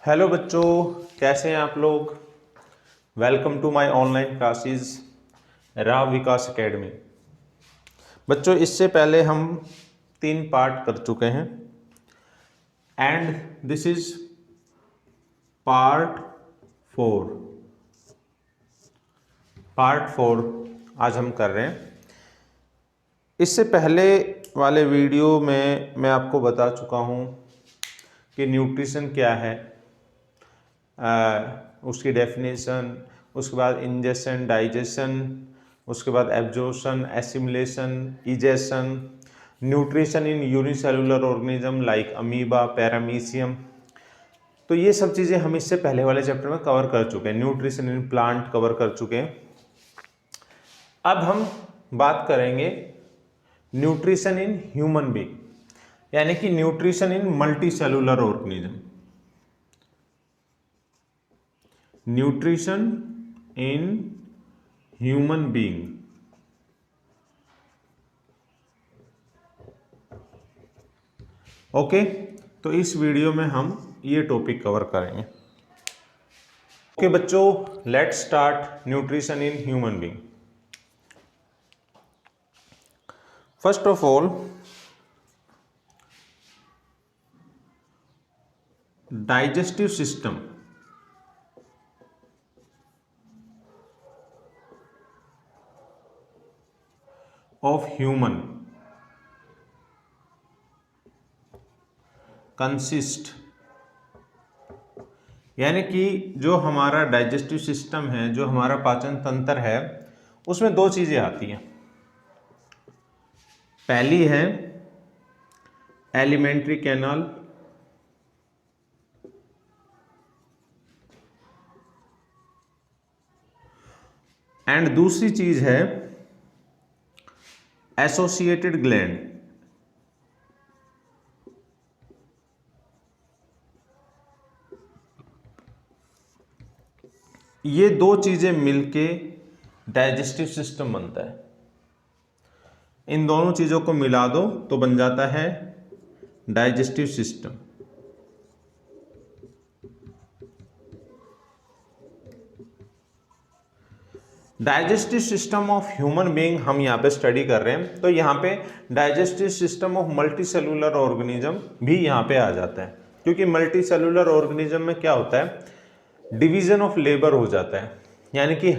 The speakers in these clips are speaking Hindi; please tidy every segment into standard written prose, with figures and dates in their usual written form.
हेलो बच्चों, कैसे हैं आप लोग। Welcome to my online classes Rao Vikas academy. बच्चों, इससे पहले हम 3 पार्ट कर चुके हैं and this is part 4। Part 4 आज हम कर रहे हैं। इससे पहले वाले वीडियो में मैं आपको बता चुका हूँ कि न्यूट्रिशन क्या है, उसकी डेफिनेशन, उसके बाद इंजेशन, डाइजेशन, उसके बाद absorption, assimilation, egestion, nutrition in unicellular organism like amoeba, paramecium. तो ये सब चीज़ें हम इससे पहले वाले चैप्टर में कवर कर चुके हैं। न्यूट्रिशन इन प्लांट कवर कर चुके हैं। अब हम बात करेंगे न्यूट्रिशन इन ह्यूमन बीइंग, यानी कि nutrition in multi cellular organism. Nutrition in human being. Okay, तो इस वीडियो में हम ये टॉपिक कवर करेंगे। ओके बच्चों, let's start nutrition in human being. First of all, digestive system of human consist, यानी कि जो हमारा डाइजेस्टिव सिस्टम है, जो हमारा पाचन तंत्र है, उसमें 2 चीज़ें आती हैं। पहली है एलिमेंट्री कैनाल, एंड दूसरी चीज है एसोसिएटेड ग्लैंड। ये 2 चीजें मिलके डाइजेस्टिव सिस्टम बनता है। इन दोनों चीजों को मिला दो तो बन जाता है digestive system. Digestive system of human being हम यहाँ पे स्टडी कर रहे हैं, तो यहाँ पे digestive system of multi cellular organism भी यहाँ पे आ जाता है, क्योंकि मल्टी सेलुलर ऑर्गेनिज्म में क्या होता है, डिवीजन ऑफ लेबर हो जाता है। यानी कि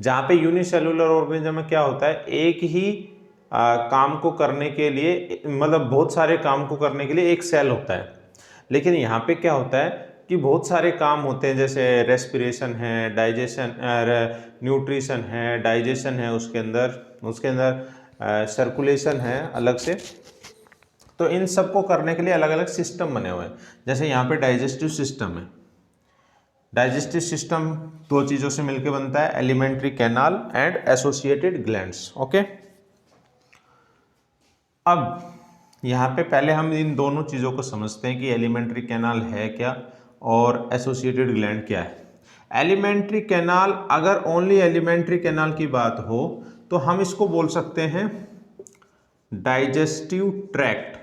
जहाँ पे यूनिसेलुलर ऑर्गेनिज्म में क्या होता है, एक ही काम को करने के लिए, मतलब बहुत सारे काम को करने के लिए एक सेल होता है। लेकिन यहाँ पे क्या होता है कि बहुत सारे काम होते हैं, जैसे रेस्पिरेशन है, डाइजेशन, न्यूट्रिशन है, डाइजेशन है, उसके अंदर सर्कुलेशन है अलग से। तो इन सब को करने के लिए अलग अलग सिस्टम बने हुए हैं। जैसे यहाँ पे डाइजेस्टिव सिस्टम है। डाइजेस्टिव सिस्टम 2 चीज़ों से मिलकर बनता है, alimentary canal and associated glands. Okay, अब यहाँ पे पहले हम इन दोनों चीज़ों को समझते हैं कि एलिमेंट्री कैनाल है क्या और एसोसिएटेड ग्लैंड क्या है। एलिमेंट्री कैनाल, अगर ओनली एलिमेंट्री कैनाल की बात हो तो हम इसको बोल सकते हैं डाइजेस्टिव ट्रैक्ट।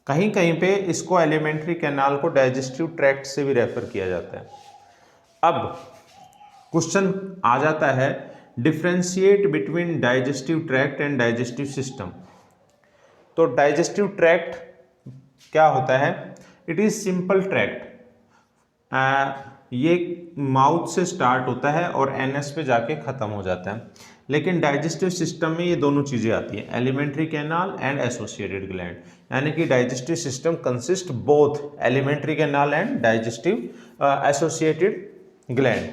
कहीं कहीं पे इसको एलिमेंट्री कैनाल को डाइजेस्टिव ट्रैक्ट से भी रेफर किया जाता है। अब क्वेश्चन आ जाता है, differentiate between digestive tract and digestive system. तो डाइजेस्टिव ट्रैक्ट क्या होता है, इट इज सिंपल ट्रैक्ट। ये माउथ से स्टार्ट होता है और एनएस पे जाके खत्म हो जाता है। लेकिन डाइजेस्टिव सिस्टम में ये दोनों चीज़ें आती हैं, alimentary canal and associated gland. यानी कि digestive system consist both alimentary canal and digestive associated gland.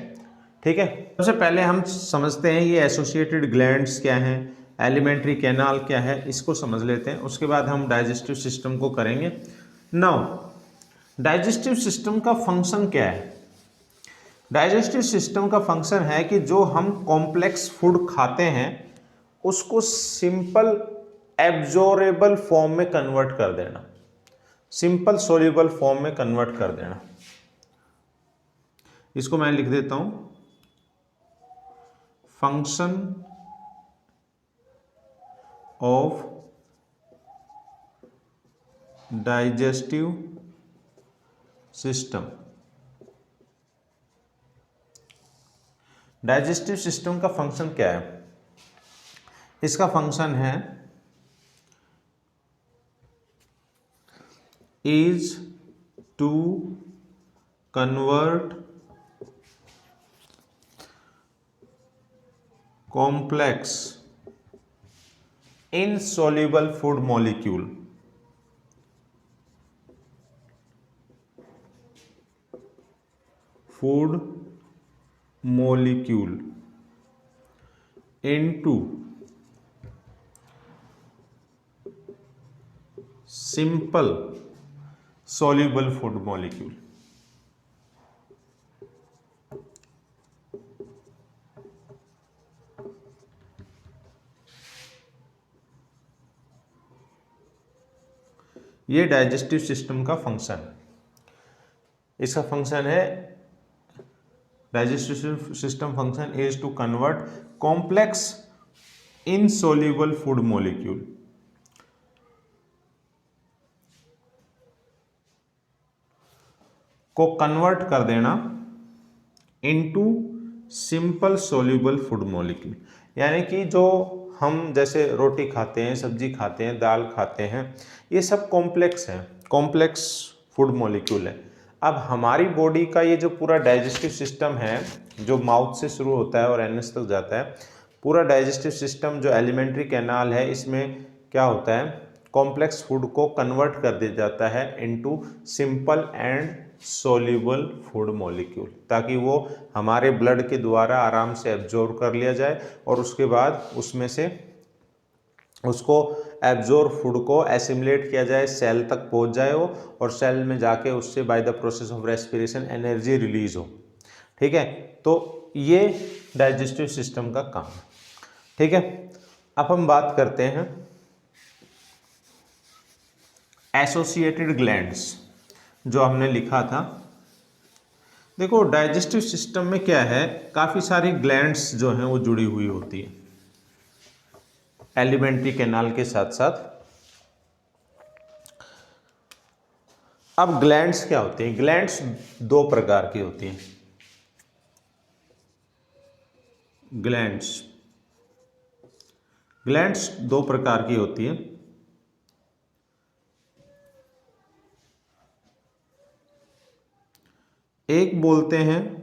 ठीक है, सबसे पहले हम समझते हैं ये एसोसिएटेड ग्लैंड्स क्या हैं, एलिमेंट्री कैनाल क्या है, इसको समझ लेते हैं। उसके बाद हम डाइजेस्टिव सिस्टम को करेंगे। नाउ डाइजेस्टिव सिस्टम का फंक्शन क्या है। डाइजेस्टिव सिस्टम का फंक्शन है कि जो हम कॉम्प्लेक्स फूड खाते हैं उसको सिंपल एब्जॉर्बेबल फॉर्म में कन्वर्ट कर देना, सिंपल सोल्यूबल फॉर्म में कन्वर्ट कर देना। इसको मैं लिख देता हूं, function of digestive system. Digestive system का फंक्शन क्या है? इसका फंक्शन है is to convert complex insoluble food molecule into simple soluble food molecule। ये डाइजेस्टिव सिस्टम का फंक्शन, इसका फंक्शन है digestive system function is to convert complex insoluble food molecule को कन्वर्ट कर देना into simple soluble food molecule. यानी कि जो हम जैसे रोटी खाते हैं, सब्जी खाते हैं, दाल खाते हैं, ये सब कॉम्प्लेक्स हैं, कॉम्प्लेक्स फूड मॉलिक्यूल है। अब हमारी बॉडी का ये जो पूरा डाइजेस्टिव सिस्टम है, जो माउथ से शुरू होता है और एनएस तक जाता है, पूरा डाइजेस्टिव सिस्टम जो एलिमेंट्री कैनाल है, इसमें क्या होता है, कॉम्प्लेक्स फूड को कन्वर्ट कर दिया जाता है into simple and soluble food molecule, ताकि वो हमारे ब्लड के द्वारा आराम से एब्जॉर्ब कर लिया जाए और उसके बाद उसमें से उसको एब्जॉर्ब फूड को एसिमुलेट किया जाए, सेल तक पहुंच जाए वो, और सेल में जाके उससे by the process of respiration energy release हो। ठीक है, तो ये डाइजेस्टिव सिस्टम का काम है। ठीक है, अब हम बात करते हैं एसोसिएटेड ग्लैंड्स, जो हमने लिखा था। देखो डाइजेस्टिव सिस्टम में क्या है, काफ़ी सारी ग्लैंड्स जो हैं वो जुड़ी हुई होती है एलिमेंट्री कैनाल के साथ साथ। अब ग्लैंड्स क्या होती हैं? ग्लैंड्स दो प्रकार की होती हैं। ग्लैंड्स दो प्रकार की होती हैं। एक बोलते हैं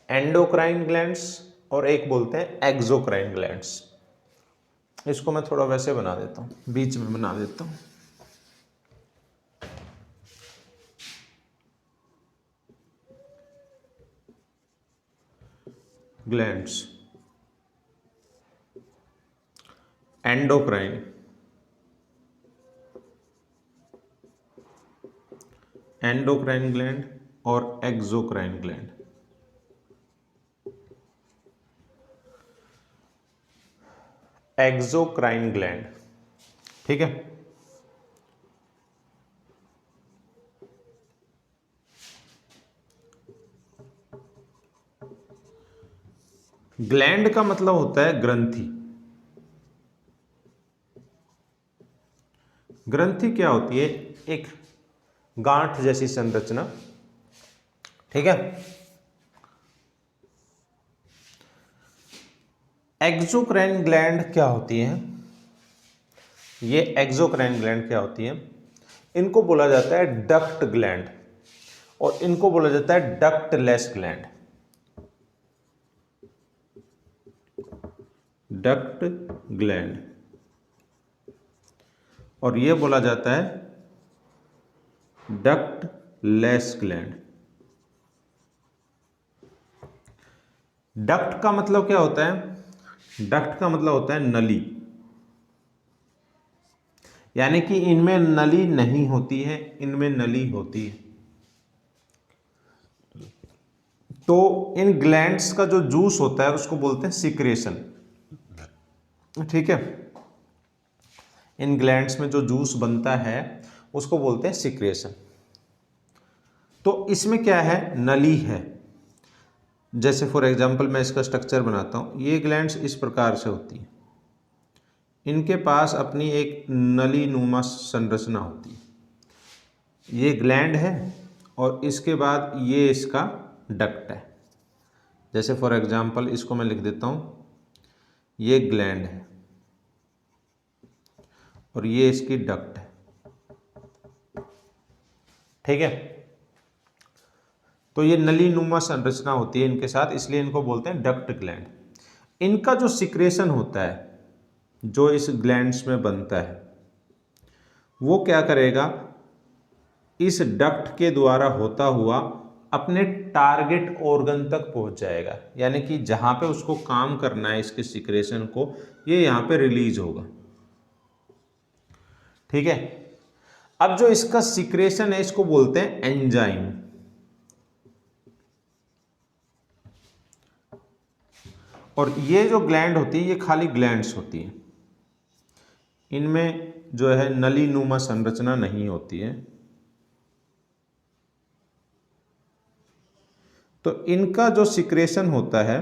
एंडोक्राइन ग्लैंड्स और एक बोलते हैं एक्सोक्राइन ग्लैंड्स। इसको मैं थोड़ा वैसे बना देता हूँ, बीच में बना देता हूँ। ग्लैंड्स, एंडोक्राइन, एंडोक्राइन ग्लैंड और एक्सोक्राइन ग्लैंड। एक्सोक्राइन ग्लैंड, ठीक है, ग्लैंड का मतलब होता है ग्रंथि। ग्रंथि क्या होती है? एक गांठ जैसी संरचना। ठीक है, एक्सोक्राइन ग्लैंड क्या होती है? ये एक्सोक्राइन ग्लैंड क्या होती है? इनको बोला जाता है डक्ट ग्लैंड और इनको बोला जाता है डक्टलेस ग्लैंड। डक्ट ग्लैंड और ये बोला जाता है डक्टलेस ग्लैंड। डक्ट का मतलब क्या होता है? डक्ट का मतलब होता है नली, यानी कि इनमें नली नहीं होती है, इनमें नली होती है। तो इन ग्लैंड्स का जो जूस होता है उसको बोलते हैं सिक्रेशन। ठीक है, इन ग्लैंड्स में जो जूस बनता है उसको बोलते हैं सिक्रेशन। तो इसमें क्या है? नली है। जैसे फॉर एग्जांपल मैं इसका स्ट्रक्चर बनाता हूं, ये ग्लैंड्स इस प्रकार से होती है, इनके पास अपनी एक नली नुमा संरचना होती है। ये ग्लैंड है और इसके बाद ये इसका डक्ट है। जैसे फॉर एग्जांपल इसको मैं लिख देता हूँ, ये ग्लैंड है और ये इसकी डक्ट है। ठीक है, तो ये नली नुमा संरचना होती है इनके साथ, इसलिए इनको बोलते हैं डक्ट ग्लैंड। इनका जो सिक्रेशन होता है जो इस ग्लैंड्स में बनता है, वो क्या करेगा, इस डक्ट के द्वारा होता हुआ अपने टारगेट ऑर्गन तक पहुंच जाएगा। यानी कि जहां पे उसको काम करना है इसके सिक्रेशन को, ये यहां पे रिलीज होगा। ठीक है, अब जो इसका सिक्रेशन है इसको बोलते हैं एंजाइम। और ये जो ग्लैंड होती है ये खाली ग्लैंड्स होती है, इनमें जो है नली नुमा संरचना नहीं होती है। तो इनका जो सिक्रेशन होता है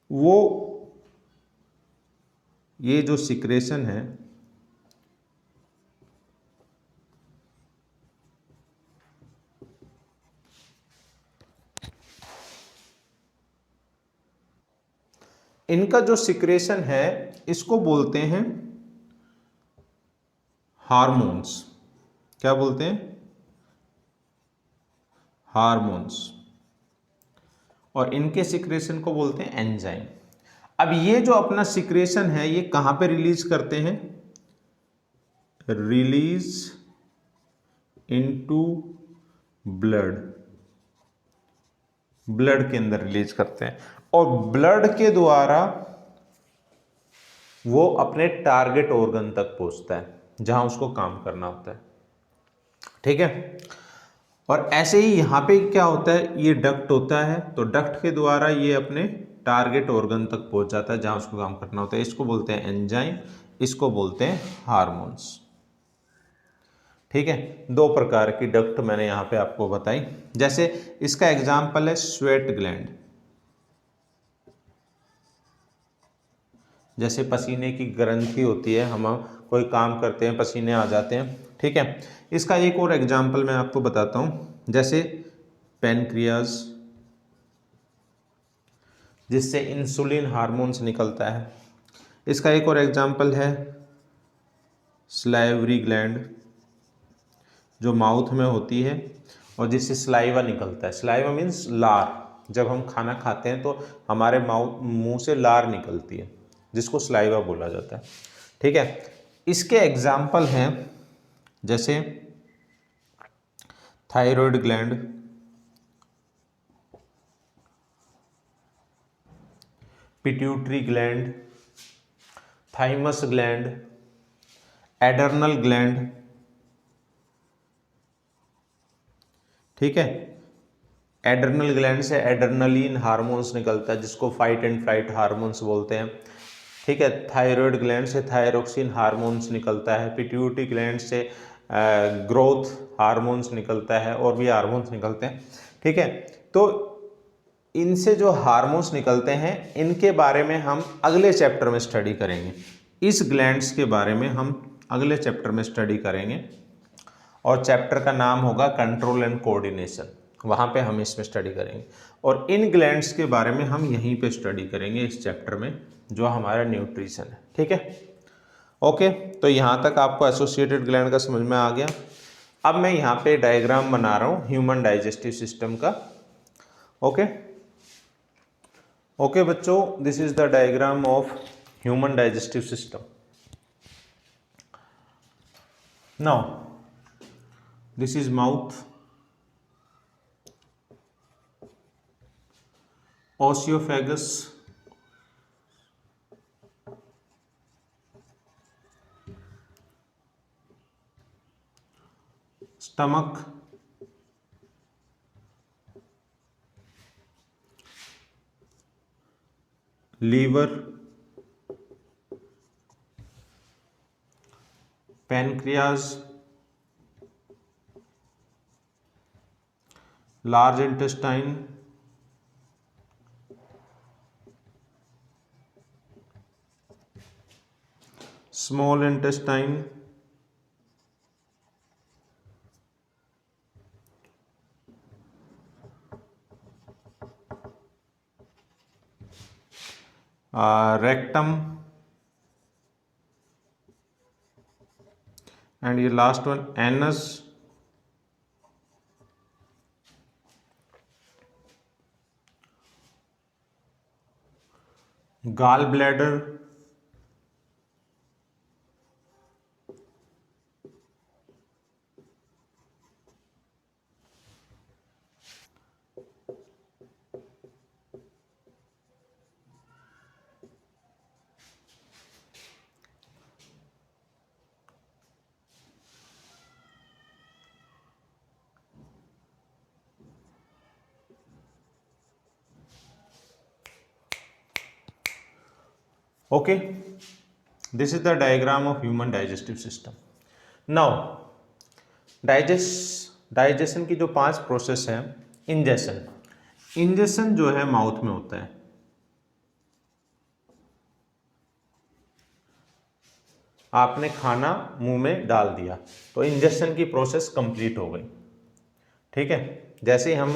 वो, ये जो सिक्रेशन है इनका जो सिक्रेशन है इसको बोलते हैं हार्मोन्स। क्या बोलते हैं? हार्मोन्स। और इनके सिक्रेशन को बोलते हैं एंजाइम। अब ये जो अपना सिक्रेशन है ये कहां पे रिलीज करते हैं? Release into blood. ब्लड के अंदर रिलीज करते हैं और ब्लड के द्वारा वो अपने टारगेट ऑर्गन तक पहुंचता है जहां उसको काम करना होता है। ठीक है, और ऐसे ही यहां पे क्या होता है, ये डक्ट होता है, तो डक्ट के द्वारा ये अपने टारगेट ऑर्गन तक पहुंच जाता है जहां उसको काम करना होता है। इसको बोलते हैं एंजाइम, इसको बोलते हैं हार्मोन्स। ठीक है, दो प्रकार की डक्ट मैंने यहां पे आपको बताई। जैसे इसका एग्जाम्पल है स्वेट ग्लैंड। जैसे पसीने की ग्रंथि होती है, हम कोई काम करते हैं पसीने आ जाते हैं। ठीक है, इसका एक और एग्जाम्पल मैं आपको बताता हूं, जैसे पैनक्रियाज, जिससे इंसुलिन हार्मोन्स निकलता है। इसका एक और एग्जाम्पल है स्लाइवरी ग्लैंड, जो माउथ में होती है और जिससे स्लाइवा निकलता है। स्लाइवा मीन्स लार। जब हम खाना खाते हैं तो हमारे मुंह से लार निकलती है, जिसको स्लाइवा बोला जाता है। ठीक है, इसके एग्जाम्पल हैं जैसे thyroid gland, pituitary gland, thymus gland, adrenal gland. ठीक है, एडर्नल ग्लैंड से एड्रेनलिन हार्मोन्स निकलता है जिसको फाइट एंड फ्लाइट हार्मोन्स बोलते हैं। ठीक है, थायराइड ग्लैंड से थायरोक्सिन हार्मोन्स निकलता है। पिट्यूटरी ग्लैंड से ग्रोथ हार्मोन्स निकलता है और भी हार्मोन्स निकलते हैं। ठीक है, तो इनसे जो हार्मोन्स निकलते हैं इनके बारे में हम अगले चैप्टर में स्टडी करेंगे। इस ग्लैंड्स के बारे में हम अगले चैप्टर में स्टडी करेंगे और चैप्टर का नाम होगा कंट्रोल एंड कोऑर्डिनेशन। वहाँ पे हम इसमें स्टडी करेंगे और इन ग्लैंड्स के बारे में हम यहीं पे स्टडी करेंगे इस चैप्टर में, जो हमारा न्यूट्रिशन है। ठीक है, ओके, तो यहाँ तक आपको एसोसिएटेड ग्लैंड का समझ में आ गया। अब मैं यहाँ पे डायग्राम बना रहा हूँ ह्यूमन डाइजेस्टिव सिस्टम का। ओके ओके बच्चों, this is the diagram of human digestive system. Now this is mouth, oesophagus, stomach, liver, pancreas, large intestine, small intestine, rectum, and ये last one anus, gall bladder, okay, this is the diagram of human digestive system. Now digestion की जो 5 प्रोसेस है, इंजेशन जो है माउथ में होता है, आपने खाना मुंह में डाल दिया तो इंजेशन की प्रोसेस कंप्लीट हो गई। ठीक है, जैसे ही हम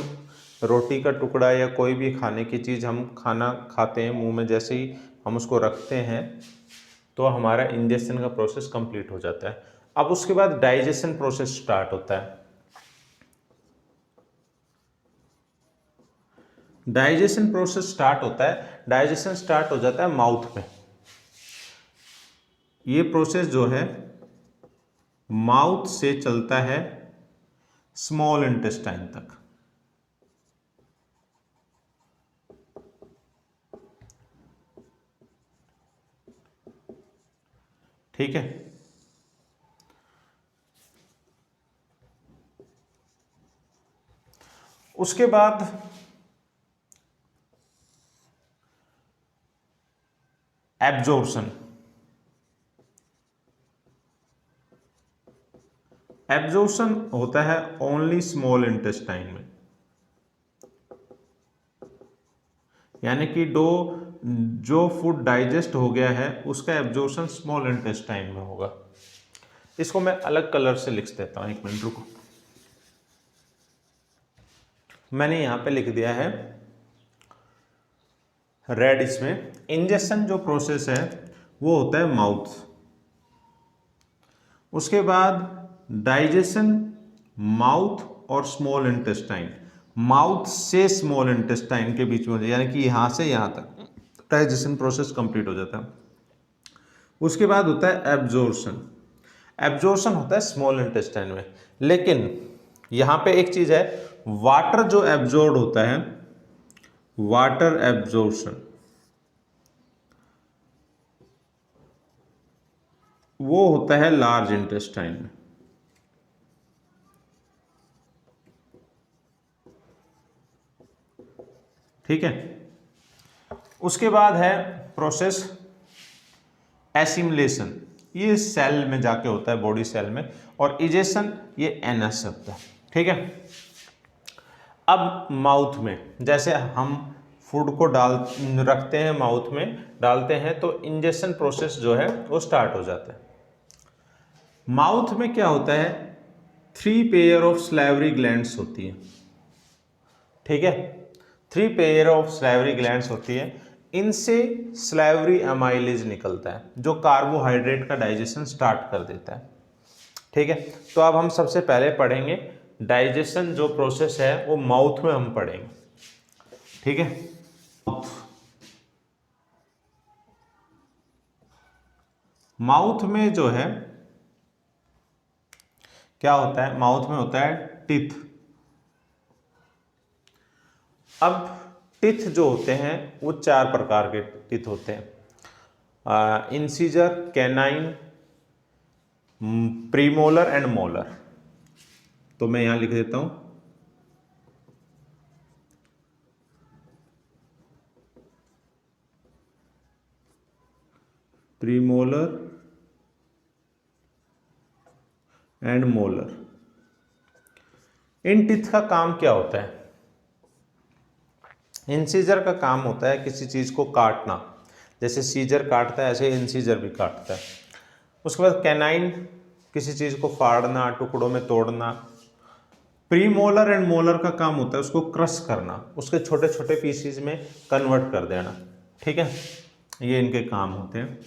रोटी का टुकड़ा या कोई भी खाने की चीज़ हम खाना खाते हैं मुंह में, जैसे ही हम उसको रखते हैं तो हमारा इंजेशन का प्रोसेस कंप्लीट हो जाता है। अब उसके बाद डाइजेशन प्रोसेस स्टार्ट होता है। डाइजेशन प्रोसेस स्टार्ट होता है, डाइजेशन स्टार्ट हो जाता है माउथ में। ये प्रोसेस जो है माउथ से चलता है स्मॉल इंटेस्टाइन तक। ठीक है, उसके बाद एब्जॉर्प्शन। एब्जॉर्प्शन होता है ओनली स्मॉल इंटेस्टाइन में, यानी कि जो फूड डाइजेस्ट हो गया है उसका एब्जॉर्प्शन स्मॉल इंटेस्टाइन में होगा। इसको मैं अलग कलर से लिख देता हूं, 1 मिनट रुको। मैंने यहां पे लिख दिया है रेड इसमें। इंजेक्शन जो प्रोसेस है वो होता है माउथ, उसके बाद डाइजेशन माउथ और स्मॉल इंटेस्टाइन, माउथ से स्मॉल इंटेस्टाइन के बीच में, यानी कि यहां से यहां तक डाइजेशन प्रोसेस कंप्लीट हो जाता है। उसके बाद होता है एब्जॉर्प्शन। एब्जॉर्प्शन होता है स्मॉल इंटेस्टाइन में, लेकिन यहां पे एक चीज है, वाटर जो एब्जॉर्ब होता है, वाटर एब्जॉर्प्शन, वो होता है लार्ज इंटेस्टाइन में। ठीक है, उसके बाद है प्रोसेस एसिमिलेशन, ये सेल में जाके होता है, बॉडी सेल में, और इजेशन ये एनएस से होता है। ठीक है, अब माउथ में जैसे हम फूड को रखते हैं, माउथ में डालते हैं तो इंजेक्शन प्रोसेस जो है वो स्टार्ट हो जाता है। माउथ में क्या होता है, 3 पेयर ऑफ सलाइवरी ग्लैंड्स होती है। ठीक है, 3 पेयर ऑफ सलाइवरी ग्लैंड्स होती है, इनसे सलाइवरी एमाइलेज निकलता है जो कार्बोहाइड्रेट का डाइजेशन स्टार्ट कर देता है। ठीक है, तो अब हम सबसे पहले पढ़ेंगे डाइजेशन जो प्रोसेस है वो माउथ में हम पढ़ेंगे। ठीक है, माउथ में जो है क्या होता है, माउथ में होता है टीथ। अब टीथ जो होते हैं वो 4 प्रकार के टीथ होते हैं, incisor, canine, premolar and molar. तो मैं यहां लिख देता हूं, premolar and molar. In teeth का काम क्या होता है, इंसीजर का काम होता है किसी चीज को काटना, जैसे सीजर काटता है ऐसे इंसीजर भी काटता है। उसके बाद कैनाइन, किसी चीज़ को फाड़ना, टुकड़ों में तोड़ना। प्रीमोलर एंड मोलर का काम होता है उसको क्रश करना, उसके छोटे छोटे पीसीज में कन्वर्ट कर देना, ठीक है, ये इनके काम होते हैं।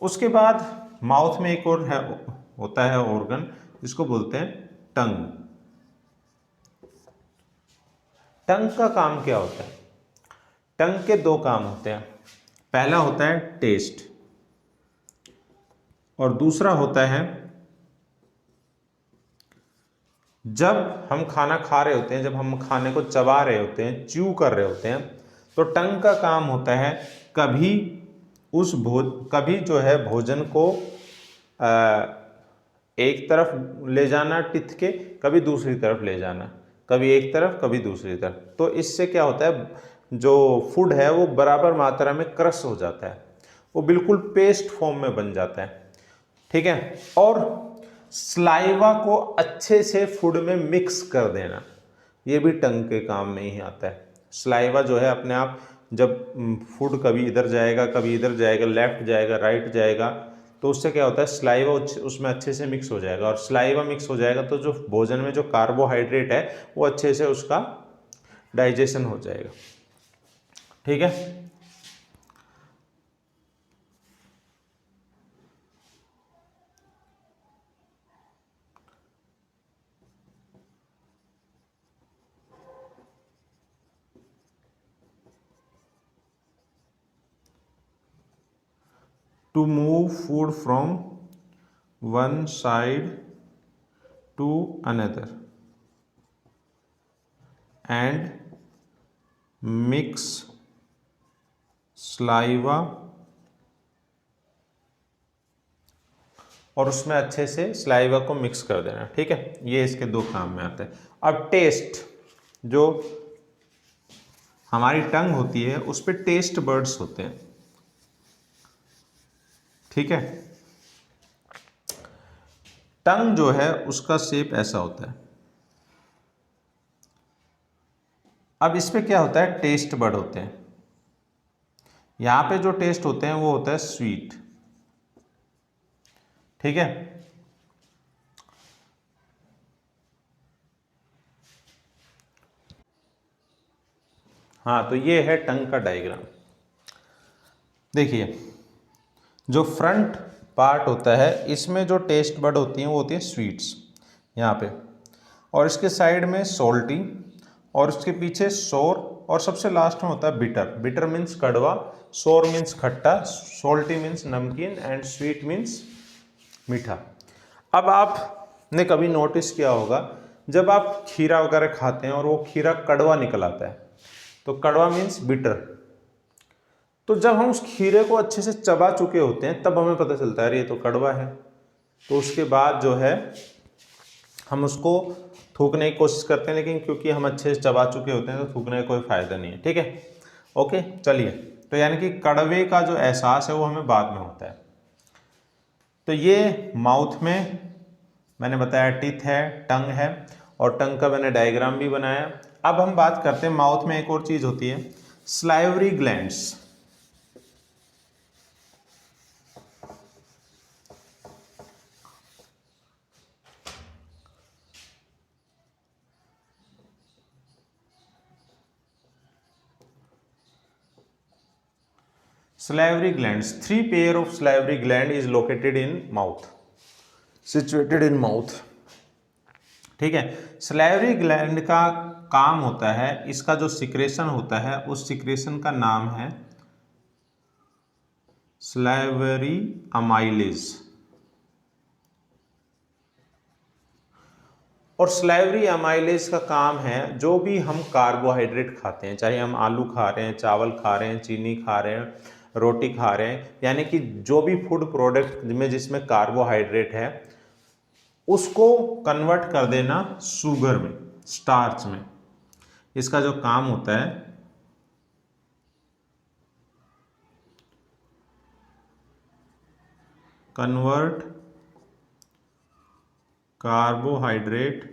उसके बाद माउथ में एक और है, होता है ऑर्गन, जिसको बोलते हैं टंग। टंग का काम क्या होता है? टंग के दो काम होते हैं। पहला होता है टेस्ट और दूसरा होता है जब हम खाना खा रहे होते हैं, जब हम खाने को चबा रहे होते हैं, च्यू कर रहे होते हैं, तो टंग का काम होता है कभी कभी जो है भोजन को एक तरफ ले जाना टिथ के, कभी दूसरी तरफ ले जाना, कभी एक तरफ कभी दूसरी तरफ। तो इससे क्या होता है, जो फूड है वो बराबर मात्रा में क्रश हो जाता है, वो बिल्कुल पेस्ट फॉर्म में बन जाता है, ठीक है। और स्लाइवा को अच्छे से फूड में मिक्स कर देना, ये भी टंग के काम में ही आता है। स्लाइवा जो है अपने आप, जब फूड कभी इधर जाएगा कभी इधर जाएगा, लेफ्ट जाएगा राइट जाएगा, तो उससे क्या होता है स्लाइवा उसमें अच्छे से मिक्स हो जाएगा, और स्लाइवा मिक्स हो जाएगा तो जो भोजन में जो कार्बोहाइड्रेट है वो अच्छे से उसका डाइजेशन हो जाएगा, ठीक है। To move food from one side to another and mix saliva, और उसमें अच्छे से स्लाइवा को मिक्स कर देना, ठीक है, ये इसके दो काम में आता है। अब टेस्ट, जो हमारी टंग होती है उस पर टेस्ट बर्ड्स होते हैं, ठीक है। टंग जो है उसका शेप ऐसा होता है। अब इस पे क्या होता है, टेस्ट बर्ड होते हैं। यहां पे जो टेस्ट होते हैं वो होता है स्वीट, ठीक है। हाँ, तो ये है टंग का डायग्राम। देखिए, जो फ्रंट पार्ट होता है इसमें जो टेस्ट बर्ड होती हैं वो होती है स्वीट्स यहाँ पे, और इसके साइड में सोल्टी, और उसके पीछे सोर, और सबसे लास्ट में होता है बिटर। बिटर मीन्स कड़वा, सोर मीन्स खट्टा, सोल्टी मीन्स नमकीन, एंड स्वीट मीन्स मीठा। अब आपने कभी नोटिस किया होगा, जब आप खीरा वगैरह खाते हैं और वो खीरा कड़वा निकल आता है, तो कड़वा मीन्स बिटर। तो जब हम उस खीरे को अच्छे से चबा चुके होते हैं तब हमें पता चलता है अरे ये तो कड़वा है। तो उसके बाद जो है हम उसको थूकने की कोशिश करते हैं, लेकिन क्योंकि हम अच्छे से चबा चुके होते हैं तो थूकने का कोई फ़ायदा नहीं है, ठीक है। ओके, चलिए, तो यानी कि कड़वे का जो एहसास है वो हमें बाद में होता है। तो ये माउथ में मैंने बताया टीथ है, टंग है, और टंग का मैंने डायग्राम भी बनाया। अब हम बात करते हैं माउथ में एक और चीज़ होती है, salivary glands. Salivary glands. 3 pair of salivary gland is located in mouth. Situated in mouth. ठीक है। सलाइवरी ग्लैंड का काम होता है, इसका जो सिक्रेशन होता है उस सिक्रेशन का नाम है सलाइवरी अमाइलेज। और सलाइवरी अमाइलेज का काम है जो भी हम कार्बोहाइड्रेट खाते हैं, चाहे हम आलू खा रहे हैं, चावल खा रहे हैं, चीनी खा रहे हैं, रोटी खा रहे हैं, यानी कि जो भी फूड प्रोडक्ट में जिसमें कार्बोहाइड्रेट है उसको कन्वर्ट कर देना शुगर में, स्टार्च में। इसका जो काम होता है convert carbohydrate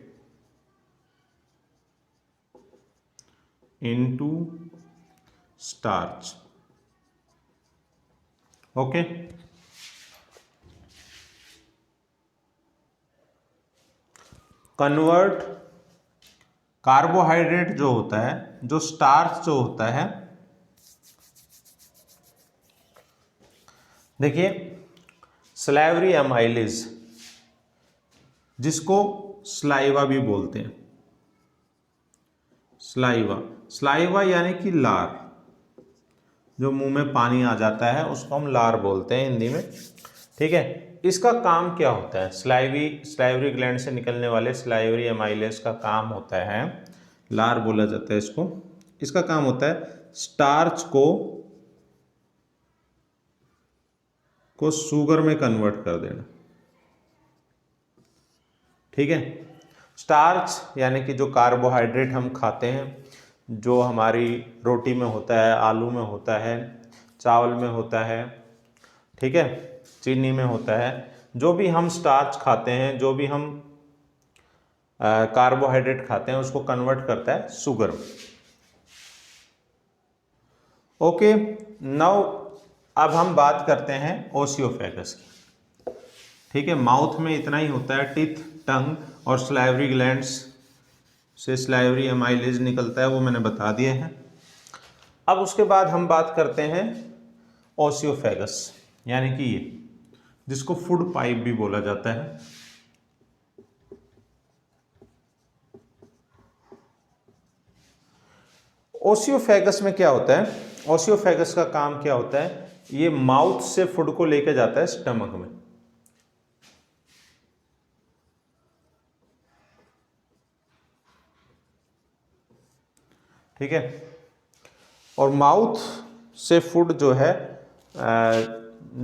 into starch. Okay, convert carbohydrate जो होता है, जो स्टार्च जो होता है, देखिए सलाइवरी एमाइलेज, जिसको स्लाइवा भी बोलते हैं, स्लाइवा, स्लाइवा यानी कि लार, जो मुंह में पानी आ जाता है उसको हम लार बोलते हैं हिंदी में। ठीक है, इसका काम क्या होता है? स्लाइवरी ग्लैंड से निकलने वाले स्लाइवरी एमाइलेज का काम होता है, लार बोला जाता है इसको। इसका काम होता है स्टार्च को शुगर में कन्वर्ट कर देना। ठीक है, स्टार्च यानी कि जो कार्बोहाइड्रेट हम खाते हैं, जो हमारी रोटी में होता है, आलू में होता है, चावल में होता है, ठीक है, चीनी में होता है, जो भी हम स्टार्च खाते हैं, जो भी हम कार्बोहाइड्रेट खाते हैं, उसको कन्वर्ट करता है शुगर में। ओके, नाउ अब हम बात करते हैं ओसियोफेगस की। ठीक है, माउथ में इतना ही होता है, टीथ, टंग और स्लाइवरी ग्लैंड्स से स्लाइवरी एमाइलेज निकलता है, वो मैंने बता दिए हैं। अब उसके बाद हम बात करते हैं ओसियोफेगस, यानी कि ये जिसको फूड पाइप भी बोला जाता है। ओसियोफेगस में क्या होता है? ओसियोफेगस का काम क्या होता है? ये माउथ से फूड को लेकर जाता है स्टमक में। ठीक है, और माउथ से फूड जो है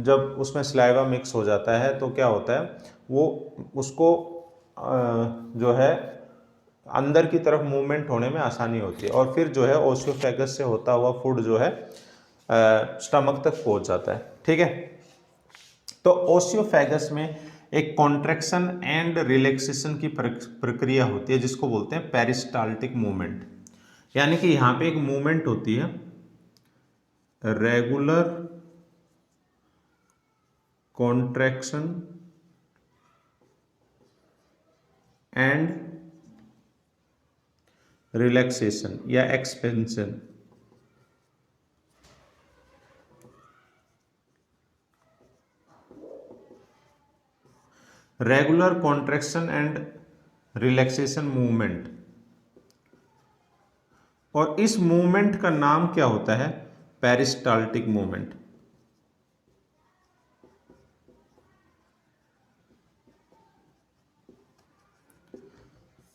जब उसमें स्लाइवा मिक्स हो जाता है तो क्या होता है, वो उसको जो है अंदर की तरफ मूवमेंट होने में आसानी होती है, और फिर जो है ओसियोफेगस से होता हुआ फूड जो है स्टमक तक पहुंच जाता है। ठीक है, तो ओसियोफेगस में एक कॉन्ट्रैक्शन एंड रिलैक्सेशन की प्रक्रिया होती है, जिसको बोलते हैं पेरिस्टाल्टिक मूवमेंट। यानी कि यहाँ पे एक मूवमेंट होती है, रेगुलर कॉन्ट्रैक्शन एंड रिलैक्सेशन या expansion. Regular contraction and relaxation movement, और इस मूवमेंट का नाम क्या होता है? Peristaltic movement.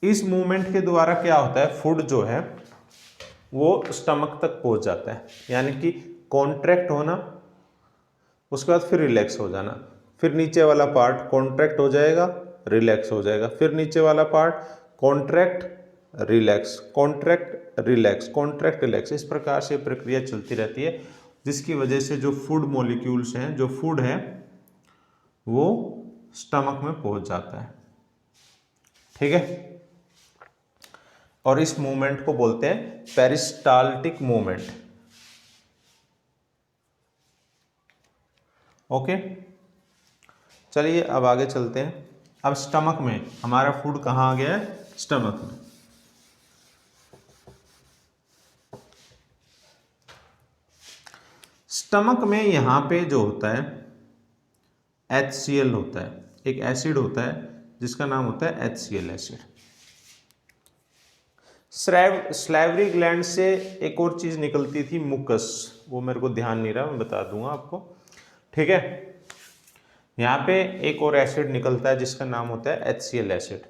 इस मूवमेंट के द्वारा क्या होता है, फूड जो है वो स्टमक तक पहुंच जाता है, यानी कि कॉन्ट्रैक्ट होना, उसके बाद फिर रिलैक्स हो जाना, फिर नीचे वाला पार्ट कॉन्ट्रैक्ट हो जाएगा, रिलैक्स हो जाएगा, फिर नीचे वाला part contract relax, contract relax, contract relax. इस प्रकार से प्रक्रिया चलती रहती है, जिसकी वजह से जो फूड मॉलिक्यूल्स हैं, जो फूड है वो स्टमक में पहुंच जाता है। ठीक है, और इस मूवमेंट को बोलते हैं पेरिस्टाल्टिक मूवमेंट। ओके, चलिए अब आगे चलते हैं। अब स्टमक में हमारा फूड कहाँ आ गया है? स्टमक में। स्टमक में यहाँ पे जो होता है HCl होता है, एक एसिड होता है जिसका नाम होता है HCl एसिड। स्लाइवरी ग्लैंड से एक और चीज निकलती थी, मुकस, वो मेरे को ध्यान नहीं रहा, मैं बता दूंगा आपको। ठीक है, यहाँ पे एक और एसिड निकलता है जिसका नाम होता है HCl एसिड।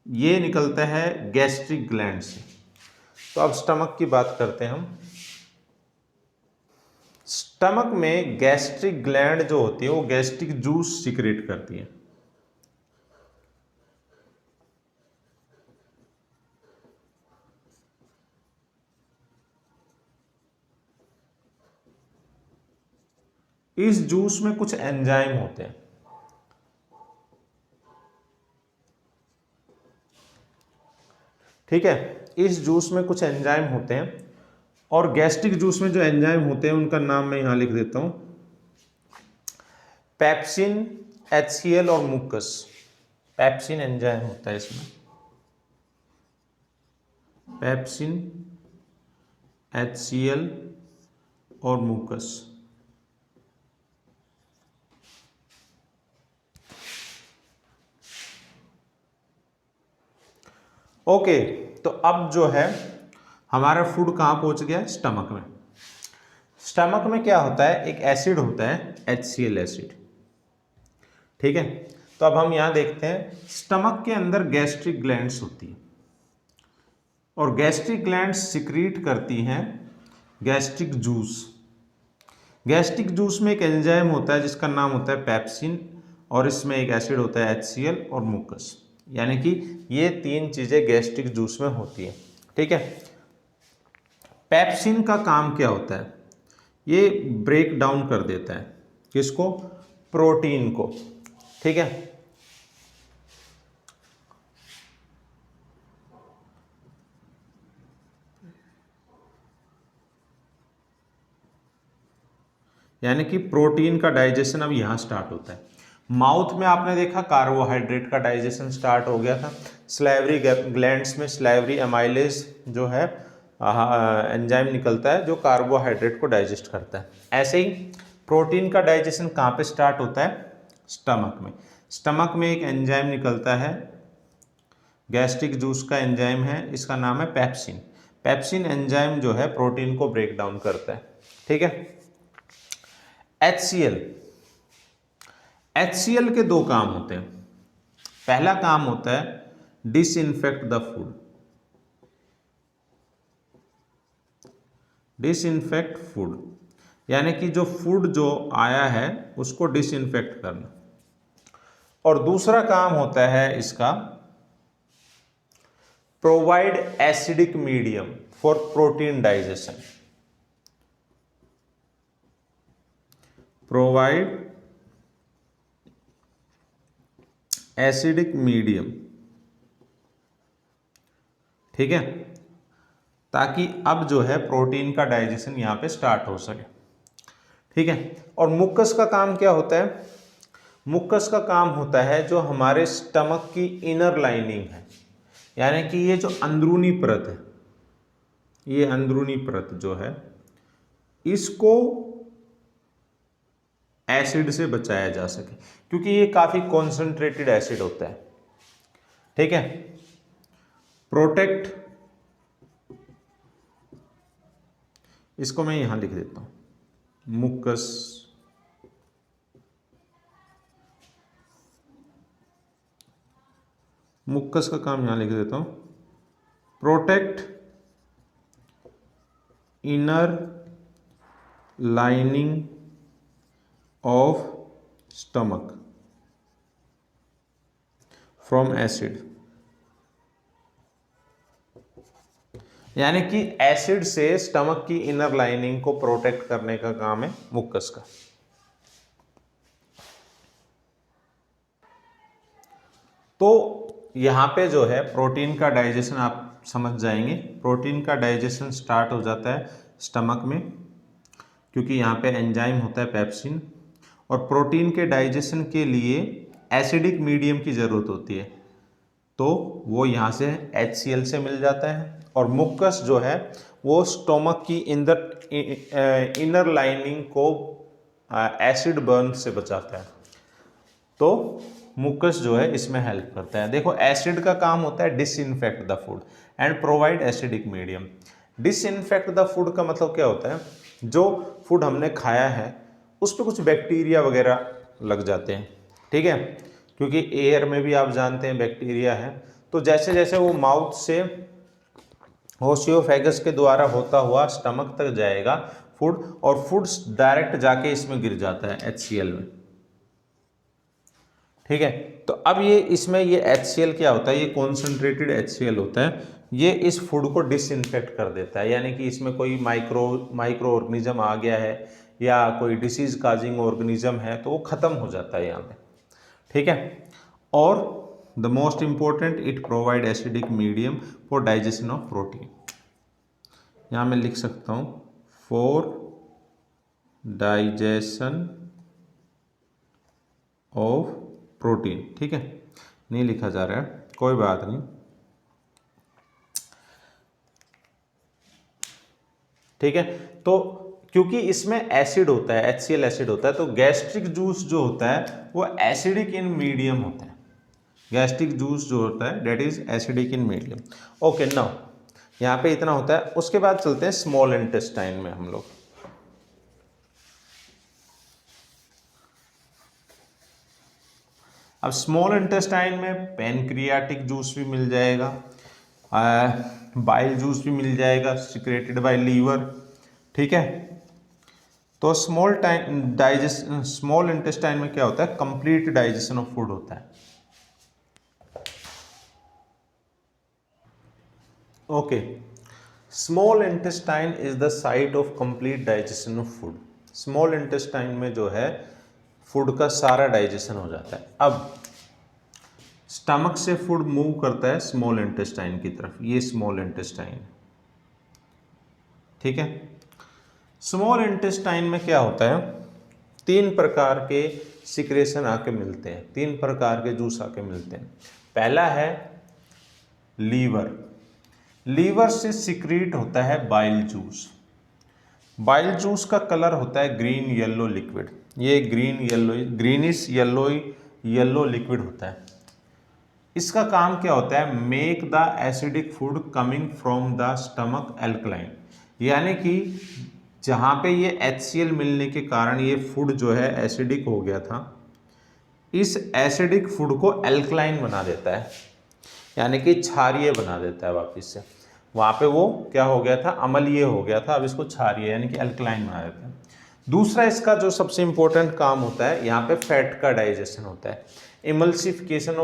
ये निकलता है गैस्ट्रिक ग्लैंड से। तो अब स्टमक की बात करते हैं हम। स्टमक में गैस्ट्रिक ग्लैंड जो होती है वो गैस्ट्रिक जूस सिक्रेट करती है। इस जूस में कुछ एंजाइम होते हैं। ठीक है, इस जूस में कुछ एंजाइम होते हैं, और गैस्ट्रिक जूस में जो एंजाइम होते हैं उनका नाम मैं यहां लिख देता हूं, पेप्सिन, HCl और मुकस। पेप्सिन एंजाइम होता है इसमें, पेप्सिन, HCl और मुकस। ओके, तो अब जो है हमारा फूड कहाँ पहुँच गया? स्टमक में। स्टमक में क्या होता है? एक एसिड होता है HCl एसिड, ठीक है। तो अब हम यहाँ देखते हैं, स्टमक के अंदर गैस्ट्रिक ग्लैंड्स होती है और गैस्ट्रिक ग्लैंड्स सिक्रीट करती हैं गैस्ट्रिक जूस। गैस्ट्रिक जूस में एक एंजाइम होता है जिसका नाम होता है पेप्सिन, और इसमें एक एसिड होता है HCl और मुकस, यानी कि ये तीन चीज़ें गैस्ट्रिक जूस में होती है, ठीक है। पेप्सिन का काम क्या होता है? ये ब्रेक डाउन कर देता है किसको? प्रोटीन को, ठीक है। यानी कि प्रोटीन का डाइजेशन अब यहाँ स्टार्ट होता है। माउथ में आपने देखा कार्बोहाइड्रेट का डाइजेशन स्टार्ट हो गया था। स्लाइवरी ग्लैंड्स में स्लाइवरी एमाइलेज जो है एंजाइम निकलता है जो कार्बोहाइड्रेट को डाइजेस्ट करता है। ऐसे ही प्रोटीन का डाइजेशन कहाँ पे स्टार्ट होता है? स्टमक में। स्टमक में एक एंजाइम निकलता है, गैस्ट्रिक जूस का एंजाइम है, इसका नाम है पेप्सिन। पेप्सिन एंजाइम जो है प्रोटीन को ब्रेक डाउन करता है, ठीक है। HCl, HCl के दो काम होते हैं। पहला काम होता है disinfect the food, disinfect food, यानी कि जो फूड जो आया है उसको डिसइंफेक्ट करना। और दूसरा काम होता है इसका provide acidic medium for protein digestion, provide acidic medium, ठीक है, ताकि अब जो है प्रोटीन का डाइजेशन यहाँ पे स्टार्ट हो सके, ठीक है। और मुकस का काम क्या होता है? मुकस का काम होता है जो हमारे स्टमक की इनर लाइनिंग है, यानी कि ये जो अंदरूनी परत है, ये अंदरूनी परत जो है इसको एसिड से बचाया जा सके, क्योंकि ये काफी कॉन्सेंट्रेटेड एसिड होता है, ठीक है। प्रोटेक्ट, इसको मैं यहां लिख देता हूं मुकस, मुकस का काम यहां लिख देता हूं, protect inner lining of stomach from acid, यानी कि एसिड से स्टमक की इनर लाइनिंग को प्रोटेक्ट करने का काम है मुकस का। तो यहां पे जो है प्रोटीन का डाइजेशन आप समझ जाएंगे। प्रोटीन का डाइजेशन स्टार्ट हो जाता है स्टमक में, क्योंकि यहाँ पे एंजाइम होता है पेप्सिन, और प्रोटीन के डाइजेशन के लिए एसिडिक मीडियम की ज़रूरत होती है, तो वो यहाँ से HCl से मिल जाता है। और मुकस जो है वो स्टोमक की इनर लाइनिंग को एसिड बर्न से बचाता है, तो मुकस जो है इसमें हेल्प करता है। देखो, एसिड का काम होता है disinfect the food and provide acidic medium. Disinfect the food का मतलब क्या होता है? जो फूड हमने खाया है उस पर कुछ बैक्टीरिया वगैरह लग जाते हैं, ठीक है, क्योंकि एयर में भी आप जानते हैं बैक्टीरिया है। तो जैसे जैसे वो माउथ से ओसियोफेगस के द्वारा होता हुआ स्टमक तक जाएगा फूड, और फूड डायरेक्ट जाके इसमें गिर जाता है HCl में, ठीक है। तो अब ये इसमें ये HCl क्या होता है? ये कॉन्सेंट्रेटेड HCl होता है, ये इस फूड को डिसइंफेक्ट कर देता है, यानी कि इसमें कोई माइक्रो ऑर्गेनिज्म आ गया है या कोई डिसीज काजिंग ऑर्गेनिज्म है तो वो खत्म हो जाता है यहाँ पे, ठीक है। और the most important, it provide acidic medium for digestion of protein. यहाँ मैं लिख सकता हूँ फॉर डाइजेशन ऑफ प्रोटीन, ठीक है। नहीं लिखा जा रहा है, कोई बात नहीं। ठीक है, तो क्योंकि इसमें एसिड होता है, HCl एसिड होता है, तो गैस्ट्रिक जूस जो होता है वो एसिडिक इन मीडियम होता है। गैस्ट्रिक जूस जो होता है that is acidic in medium. Okay, now यहाँ पे इतना होता है। उसके बाद चलते हैं स्मॉल इंटेस्टाइन में हम लोग। अब स्मॉल इंटेस्टाइन में पैनक्रियाटिक जूस भी मिल जाएगा, बाइल जूस भी मिल जाएगा सिक्रेटेड बाय लीवर। ठीक है, तो स्मॉल इंटेस्टाइन में क्या होता है, कंप्लीट डाइजेशन ऑफ फूड होता है। Okay, small intestine is the site of complete digestion of food. Small intestine में जो है फूड का सारा डाइजेशन हो जाता है। अब स्टमक से फूड मूव करता है स्मॉल इंटेस्टाइन की तरफ, ये स्मॉल इंटेस्टाइन। ठीक है, स्मॉल इंटेस्टाइन में क्या होता है, 3 प्रकार के सिक्रेशन आके मिलते हैं, 3 प्रकार के जूस आके मिलते हैं। पहला है लीवर, लीवर से सिक्रीट होता है बाइल जूस। बाइल जूस का कलर होता है ग्रीन येलो लिक्विड, ये ग्रीनिश येलो लिक्विड होता है। इसका काम क्या होता है, make the acidic food coming from the stomach alkaline, यानी कि जहाँ पे ये HCl मिलने के कारण ये फूड जो है एसिडिक हो गया था, इस एसिडिक फूड को एल्कलाइन बना देता है, यानी कि क्षारीय बना देता है वापस से। वहाँ पे वो क्या हो गया था, अम्लीय हो गया था, अब इसको क्षारीय यानी कि एल्कलाइन बना देता है। दूसरा इसका जो सबसे इंपॉर्टेंट काम होता है, यहाँ पे फैट का डाइजेशन होता है, emulsification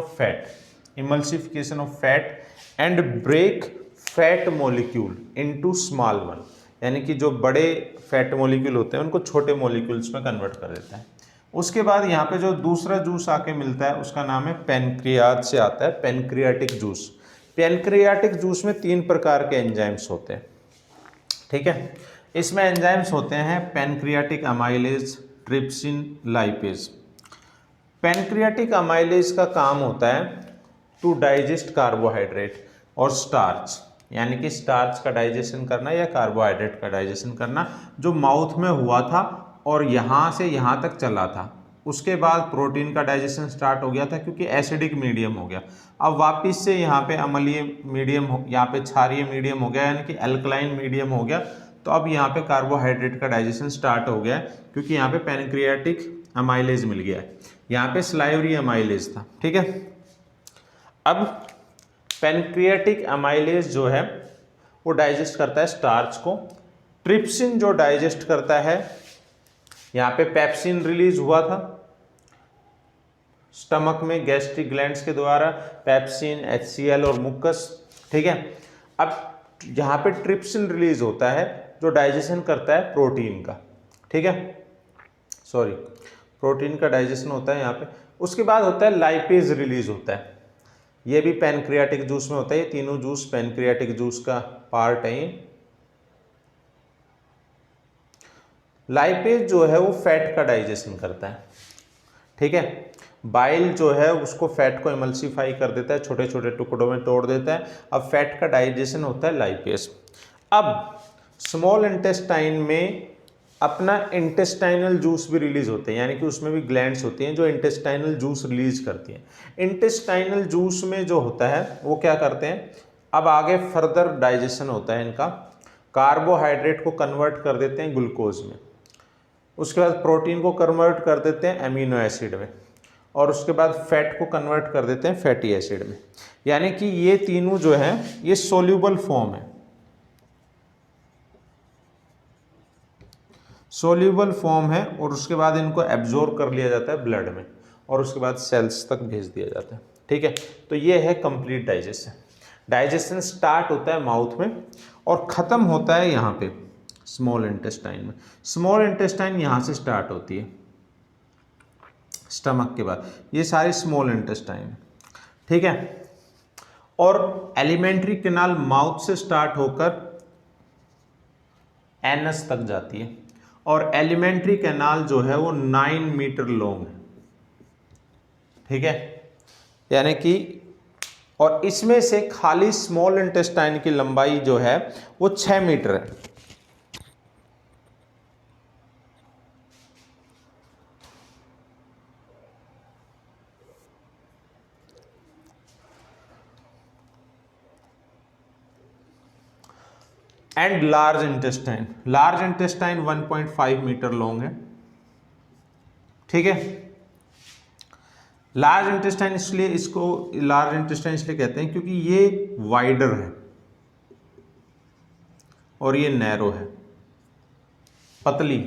of fat and break fat molecule into small one, यानी कि जो बड़े फैट मॉलिक्यूल होते हैं उनको छोटे मॉलिक्यूल्स में कन्वर्ट कर देता है। उसके बाद यहाँ पे जो दूसरा जूस आके मिलता है उसका नाम है पैनक्रियाज से आता है, पैनक्रियाटिक जूस। पैनक्रियाटिक जूस में 3 प्रकार के एंजाइम्स होते हैं। ठीक है, इसमें एंजाइम्स होते हैं pancreatic amylase, trypsin, lipase. Pancreatic amylase का काम होता है टू डाइजेस्ट कार्बोहाइड्रेट और स्टार्च, यानी कि स्टार्च का डाइजेशन करना या कार्बोहाइड्रेट का डाइजेशन करना, जो माउथ में हुआ था और यहाँ से यहाँ तक चला था। उसके बाद प्रोटीन का डाइजेशन स्टार्ट हो गया था क्योंकि एसिडिक मीडियम हो गया। अब वापस से यहाँ पे अम्लीय मीडियम हो, यहाँ पे क्षारीय मीडियम हो गया, यानी कि एल्कलाइन मीडियम हो गया। तो अब यहाँ पे कार्बोहाइड्रेट का डाइजेशन स्टार्ट हो गया है क्योंकि यहाँ पे पैनक्रियाटिक अमाइलेज मिल गया है, यहाँ पे स्लाइवरी अमाइलेज था। ठीक है, अब पैनक्रियाटिक अमाइलेज जो है वो डाइजेस्ट करता है स्टार्च को। ट्रिप्सिन जो डाइजेस्ट करता है, यहाँ पे पेप्सिन रिलीज हुआ था स्टमक में गैस्ट्रिक ग्लैंड्स के द्वारा, पेप्सिन, HCl और मुकस। ठीक है, अब यहाँ पे ट्रिप्सिन रिलीज होता है जो डाइजेशन करता है प्रोटीन का। ठीक है, सॉरी, प्रोटीन का डाइजेशन होता है यहाँ पे। उसके बाद होता है लाइपेज रिलीज होता है, ये भी पैनक्रियाटिक जूस में होता है। ये तीनों जूस पैनक्रियाटिक जूस का पार्ट है। ये लाइपेज जो है वो फैट का डाइजेशन करता है। ठीक है, बाइल जो है उसको फैट को इमल्सिफाई कर देता है, छोटे छोटे टुकड़ों में तोड़ देता है। अब फैट का डाइजेशन होता है लाइपेज। अब स्मॉल इंटेस्टाइन में अपना इंटेस्टाइनल जूस भी रिलीज होते हैं, यानी कि उसमें भी ग्लैंड्स होती हैं जो इंटेस्टाइनल जूस रिलीज करती हैं। इंटेस्टाइनल जूस में जो होता है वो क्या करते हैं, अब आगे फर्दर डाइजेशन होता है इनका, कार्बोहाइड्रेट को कन्वर्ट कर देते हैं ग्लूकोज में, उसके बाद प्रोटीन को कन्वर्ट कर देते हैं एमिनो एसिड में, और उसके बाद फैट को कन्वर्ट कर देते हैं फैटी एसिड में। यानी कि ये तीनों जो है ये सोल्यूबल फॉर्म है, सोल्यूबल फॉर्म है, और उसके बाद इनको एब्जॉर्ब कर लिया जाता है ब्लड में और उसके बाद सेल्स तक भेज दिया जाता है। ठीक है, तो ये है कंप्लीट डाइजेशन। डाइजेशन स्टार्ट होता है माउथ में और ख़त्म होता है यहाँ पे स्मॉल इंटेस्टाइन में। स्मॉल इंटेस्टाइन यहाँ से स्टार्ट होती है स्टमक के बाद, ये सारी स्मॉल इंटेस्टाइन है। ठीक है, और एलिमेंट्री कैनाल माउथ से स्टार्ट होकर एनस तक जाती है, और एलिमेंट्री कैनाल जो है वो 9 मीटर लॉन्ग है। ठीक है, यानी कि, और इसमें से खाली स्मॉल इंटेस्टाइन की लंबाई जो है वो 6 मीटर है। And large intestine 1.5 metre long है। ठीक है, लार्ज इंटेस्टाइन इसलिए, इसको लार्ज इंटेस्टाइन इसलिए कहते हैं क्योंकि ये वाइडर है और ये नैरो है, पतली।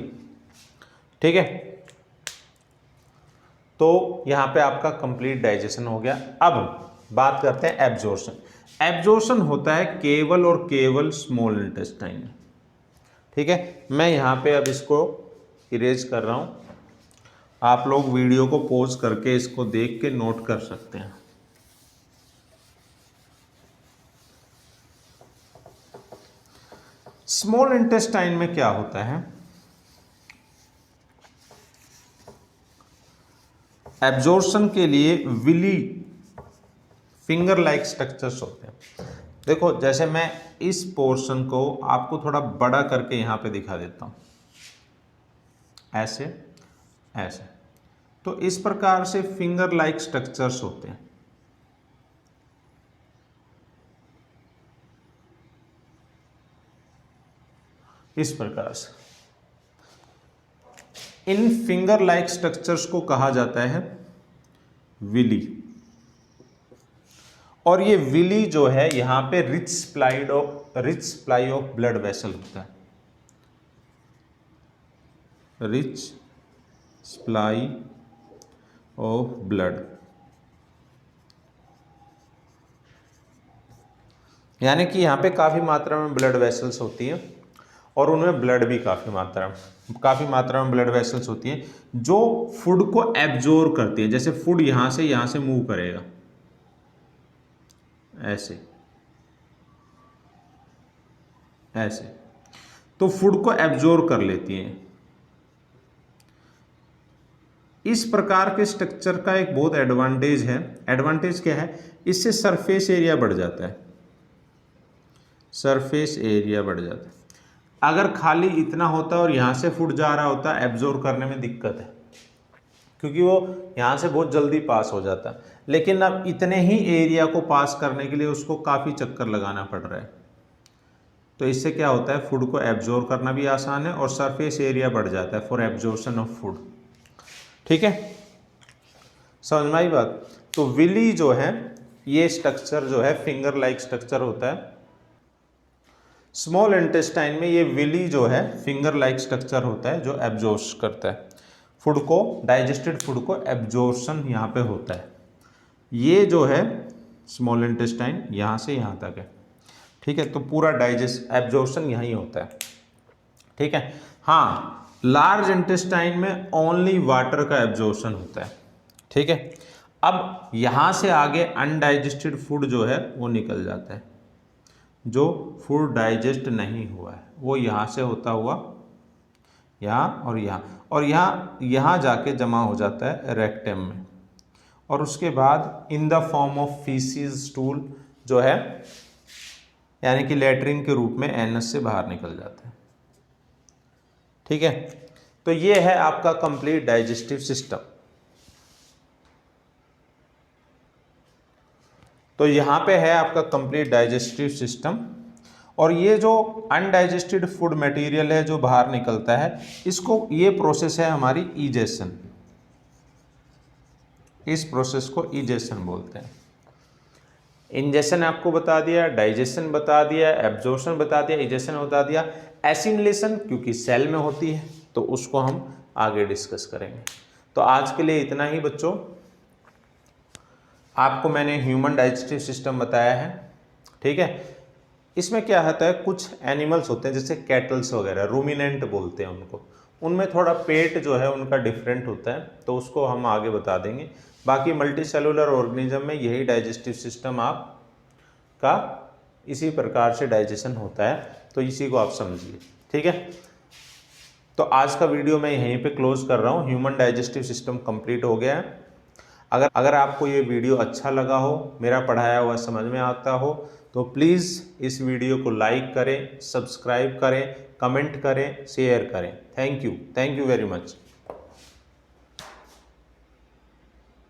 ठीक है, तो यहां पे आपका कंप्लीट डाइजेशन हो गया। अब बात करते हैं एब्जॉर्प्शन। एब्जॉर्प्शन होता है केवल और केवल स्मॉल इंटेस्टाइन में। ठीक है, मैं यहां पे अब इसको इरेज कर रहा हूं, आप लोग वीडियो को पॉज करके इसको देख के नोट कर सकते हैं। स्मॉल इंटेस्टाइन में क्या होता है, एब्जॉर्प्शन के लिए विली फिंगर लाइक स्ट्रक्चर्स होते हैं। देखो, जैसे मैं इस पोर्शन को आपको थोड़ा बड़ा करके यहां पे दिखा देता हूं, ऐसे ऐसे, तो इस प्रकार से फिंगर लाइक स्ट्रक्चर्स होते हैं। इस प्रकार से इन फिंगर लाइक स्ट्रक्चर्स को कहा जाता है विली। और ये विली जो है यहां पे rich supply of blood vessel होता है, रिच सप्लाई ऑफ ब्लड, यानी कि यहां पे काफी मात्रा में ब्लड वेसल्स होती हैं और उनमें ब्लड भी काफी मात्रा में ब्लड वेसल्स होती हैं जो फूड को एब्जॉर्ब करती है। जैसे फूड यहां से मूव करेगा ऐसे ऐसे, तो फूड को एब्जॉर्ब कर लेती हैं। इस प्रकार के स्ट्रक्चर का एक बहुत एडवांटेज है। एडवांटेज क्या है, इससे सरफेस एरिया बढ़ जाता है, सरफेस एरिया बढ़ जाता है। अगर खाली इतना होता और यहां से फूड जा रहा होता, एब्जॉर्ब करने में दिक्कत है क्योंकि वो यहां से बहुत जल्दी पास हो जाता है। लेकिन अब इतने ही एरिया को पास करने के लिए उसको काफ़ी चक्कर लगाना पड़ रहा है, तो इससे क्या होता है, फूड को एब्जॉर्ब करना भी आसान है और सरफेस एरिया बढ़ जाता है फॉर एब्जॉर्प्शन ऑफ फूड। ठीक है, समझ में आई बात। तो विली जो है, ये स्ट्रक्चर जो है फिंगर लाइक स्ट्रक्चर होता है। स्मॉल इंटेस्टाइन में ये विली जो है फिंगर लाइक स्ट्रक्चर होता है जो एब्जॉर्ब करता है फूड को, डाइजेस्टेड फूड को एब्जॉर्प्शन यहाँ पे होता है। ये जो है स्मॉल इंटेस्टाइन यहाँ से यहाँ तक है। ठीक है, तो पूरा एब्जॉर्प्शन यहीं होता है। ठीक है, हाँ, लार्ज इंटेस्टाइन में ओनली वाटर का एब्जॉर्प्शन होता है। ठीक है, अब यहाँ से आगे अनडाइजेस्टेड फूड जो है वो निकल जाता है, जो फूड डाइजेस्ट नहीं हुआ है वो यहाँ से होता हुआ यहाँ और यहाँ जाके जमा हो जाता है रेक्टम में, और उसके बाद in the form of faeces stool जो है, यानी कि लेटरिन के रूप में एनस से बाहर निकल जाता है। ठीक है, तो ये है आपका कंप्लीट डाइजेस्टिव सिस्टम। तो यहाँ पे है आपका कंप्लीट डाइजेस्टिव सिस्टम, और ये जो अनडाइजेस्टेड फूड मटेरियल है जो बाहर निकलता है, इसको, ये प्रोसेस है हमारी इजेशन। इस प्रोसेस को इजेशन बोलते हैं। इंजेशन आपको बता दिया, डाइजेशन बता दिया, एब्जॉर्प्शन बता दिया, इजेशन बता दिया। एसिमिलेशन क्योंकि सेल में होती है तो उसको हम आगे डिस्कस करेंगे। तो आज के लिए इतना ही बच्चों, आपको मैंने ह्यूमन डाइजेस्टिव सिस्टम बताया है। ठीक है, इसमें क्या होता है, कुछ एनिमल्स होते हैं जैसे कैटल्स वगैरह, रूमिनेंट बोलते हैं उनको, उनमें थोड़ा पेट जो है उनका डिफरेंट होता है, तो उसको हम आगे बता देंगे। बाकी मल्टी सेलुलर ऑर्गेनिज्म में यही डाइजेस्टिव सिस्टम आपका इसी प्रकार से डाइजेशन होता है, तो इसी को आप समझिए। ठीक है, तो आज का वीडियो मैं यहीं पे क्लोज कर रहा हूँ। ह्यूमन डाइजेस्टिव सिस्टम कंप्लीट हो गया है। अगर आपको ये वीडियो अच्छा लगा हो, मेरा पढ़ाया हुआ समझ में आता हो, तो प्लीज़ इस वीडियो को लाइक करें, सब्सक्राइब करें, कमेंट करें, शेयर करें। Thank you very much.